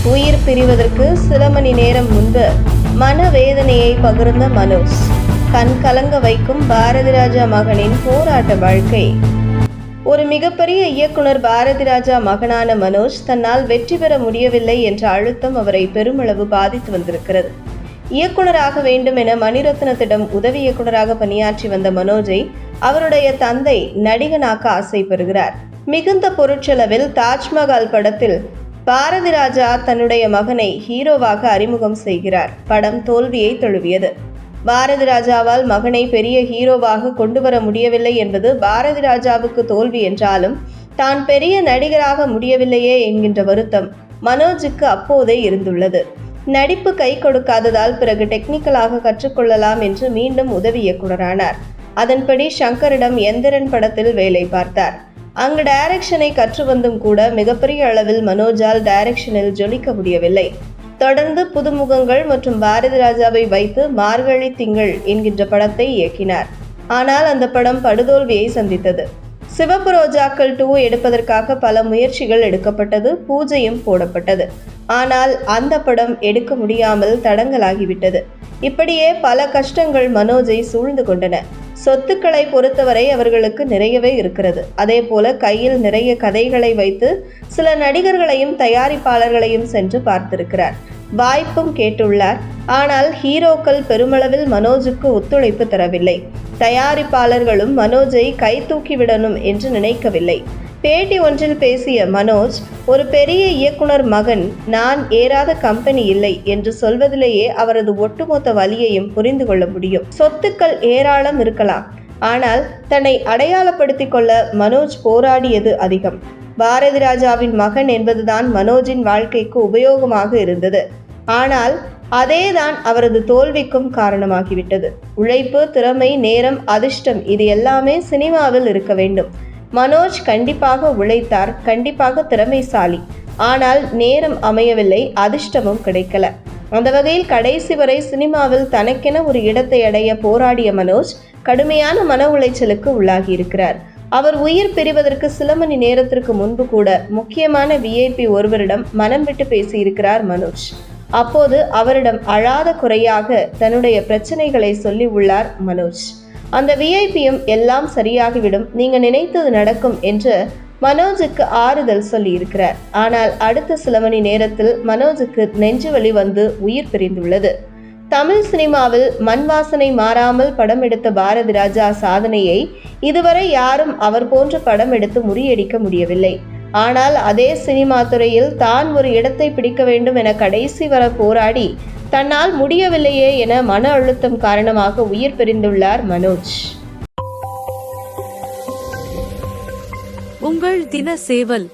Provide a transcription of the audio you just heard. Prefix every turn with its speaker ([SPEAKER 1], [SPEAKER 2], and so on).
[SPEAKER 1] உயிர் பிரிவதற்கு சில மணி நேரம் முன்பு மனவேதனையை பகிர்ந்த மனோஜ். கண் கலங்க வைக்கும் பாரதி ராஜா மகனின் போராட்ட வாழ்க்கை. ஒரு மிகப்பெரிய இயக்குனர் பாரதி ராஜா மகனான மனோஜ் தன்னால் வெற்றி பெற முடியவில்லை என்ற அழுத்தம் அவரை பெருமளவு பாதித்து வந்திருக்கிறது. இயக்குனராக வேண்டும் என மணிரத்னத்திடம் உதவி இயக்குனராக பணியாற்றி வந்த மனோஜை அவருடைய தந்தை நடிகனாக்க ஆசைப்படுகிறார். மிகுந்த பொருட்செலவில் தாஜ்மஹால் படத்தில் பாரதி ராஜா தன்னுடைய மகனை ஹீரோவாக அறிமுகம் செய்கிறார். படம் தோல்வியை தழுவியது. பாரதி ராஜாவால் மகனை பெரிய ஹீரோவாக கொண்டு வர முடியவில்லை என்பது பாரதி ராஜாவுக்கு தோல்வி என்றாலும் தான் பெரிய நடிகராக முடியவில்லையே என்கின்ற வருத்தம் மனோஜுக்கு அப்போதே இருந்துள்ளது. நடிப்பு கை கொடுக்காததால் பிறகு டெக்னிக்கலாக கற்றுக்கொள்ளலாம் என்று மீண்டும் உதவி இயக்குனரானார். அதன்படி ஷங்கரிடம் எந்திரன் படத்தில் வேலை பார்த்தார். அங்கு டைரக்ஷனை கற்று வந்தும் கூட மிகப்பெரிய அளவில் மனோஜால் டைரக்ஷனில் ஜொலிக்க முடியவில்லை. தொடர்ந்து புதுமுகங்கள் மற்றும் பாரதி ராஜாவை வைத்து மார்கழி திங்கள் என்கின்ற படத்தை இயக்கினார். ஆனால் அந்த படம் படுதோல்வியை சந்தித்தது. சிவப்பு ரோஜாக்கள் 2 எடுப்பதற்காக பல முயற்சிகள் எடுக்கப்பட்டது, பூஜையும் போடப்பட்டது. ஆனால் அந்த படம் எடுக்க முடியாமல் தடங்கலாகிவிட்டது. இப்படியே பல கஷ்டங்கள் மனோஜை சூழ்ந்து கொண்டன. சொத்துக்களை பொறுத்தவரை அவர்களுக்கு நிறையவே இருக்கிறது. அதே போல கையில் நிறைய கதைகளை வைத்து சில நடிகர்களையும் தயாரிப்பாளர்களையும் சென்று பார்த்திருக்கிறார். வாய்ப்பும் கேட்டுள்ளார். ஆனால் ஹீரோக்கள் பெருமளவில் மனோஜுக்கு ஒத்துழைப்பு தரவில்லை. தயாரிப்பாளர்களும் மனோஜை கை தூக்கிவிடணும் என்று நினைக்கவில்லை. பேட்டி ஒன்றில் பேசிய மனோஜ், ஒரு பெரிய இயக்குனர் மகன் நான் ஏறாத கம்பெனி இல்லை என்று சொல்வதிலேயே அவரது ஒட்டுமொத்த வலியையும் புரிந்து கொள்ள முடியும். சொத்துக்கள் ஏராளம் இருக்கலாம், ஆனால் தன்னை அடையாளப்படுத்திக் கொள்ள மனோஜ் போராடியது அதிகம். பாரதி ராஜாவின் மகன் என்பதுதான் மனோஜின் வாழ்க்கைக்கு உபயோகமாக இருந்தது. ஆனால் அதேதான் அவரது தோல்விக்கும் காரணமாகிவிட்டது. உழைப்பு, திறமை, நேரம், அதிர்ஷ்டம் இது எல்லாமே சினிமாவில் இருக்க வேண்டும். மனோஜ் கண்டிப்பாக உழைத்தார், கண்டிப்பாக திறமைசாலி. ஆனால் நேரம் அமையவில்லை, அதிர்ஷ்டமும் கிடைக்கல. அந்த வகையில் கடைசி வரை சினிமாவில் தனக்கென ஒரு இடத்தை அடைய போராடிய மனோஜ் கடுமையான மன உளைச்சலுக்கு உள்ளாகி இருக்கிறார். அவர் உயிர் பிரிவதற்கு சில மணி நேரத்திற்கு முன்பு கூட முக்கியமான விஐபி ஒருவரிடம் மனம் விட்டு பேசியிருக்கிறார் மனோஜ். அப்போது அவரிடம் அழாத குறையாக தன்னுடைய பிரச்சனைகளை சொல்லி உள்ளார் மனோஜ். அந்த விஐபியும் எல்லாம் சரியாகிவிடும், நீங்க நினைத்தது நடக்கும் என்று மனோஜுக்கு ஆறுதல் சொல்லி இருக்கிறார். ஆனால் அடுத்த சில மணி நேரத்தில் மனோஜுக்கு நெஞ்சு வலி வந்து உயிர் பிரிந்துள்ளது. தமிழ் சினிமாவில் மண் வாசனை மாறாமல் படம் எடுத்த பாரதி ராஜா சாதனையை இதுவரை யாரும் அவர் போன்ற படம் எடுத்து முறியடிக்க முடியவில்லை. ஆனால் அதே சினிமா துறையில் தான் ஒரு இடத்தை பிடிக்க வேண்டும் என கடைசி வர போராடி தன்னால் முடியவில்லையே என மன அழுத்தம் காரணமாக உயிர் பிரிந்துள்ளார் மனோஜ்.
[SPEAKER 2] உங்கள் தின சேவல்.